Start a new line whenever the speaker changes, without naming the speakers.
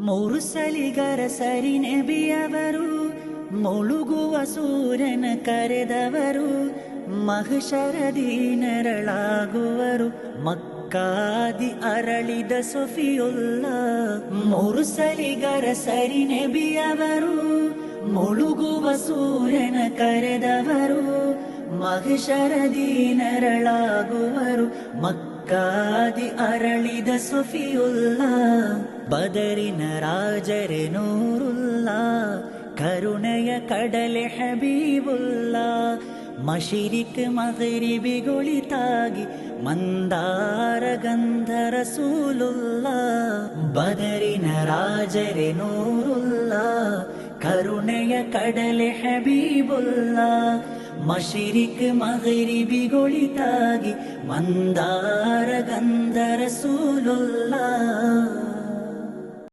ಮುರುಸಲಿಗರ ಸರಿ ನಬಿಯವರು ಮುಳುಗುವ ಸೂರ್ಯನ ಕರೆದವರು ಮಹಶರದಿ ನೆರಳಾಗುವರು ಮಕ್ಕಾದಿ ಅರಳಿದ ಸೊಫಿಯುಲ್ಲಾ ಮುರುಸಲಿಗರ ಸರಿ ನಬಿಯವರು ಮುಳುಗುವ ಸೂರ್ಯನ ಕರೆದವರು ಮಹಶರದಿ ನೆರಳಾಗುವರು ಮಕ್ಕಾದಿ ಅರಳಿದ ಸೊಫಿಯುಲ್ಲಾ ಬದರಿನ ರಾಜರೆ ನೂರುಲ್ಲಾ ಕರುಣೆಯ ಕಡಲೆ ಹಬೀಬುಲ್ಲಾ ಮಶರಿಕ್ ಮಗರಿಬಿಗೊಳಿತಾಗಿ ಮಂದಾರ ಗಂಧ ರಸೂಲುಲ್ಲಾ ಬದರಿನ ರಾಜರೆ ನೂರುಲ್ಲಾ ಕರುಣೆಯ ಕಡಲೆ ಹಬೀಬುಲ್ಲಾ ಮಶರಿಕ್ ಮಗರಿಬಿಗೊಳಿತಾಗಿ ಮಂದಾರ ಗಂಧ ರಸೂಲುಲ್ಲಾ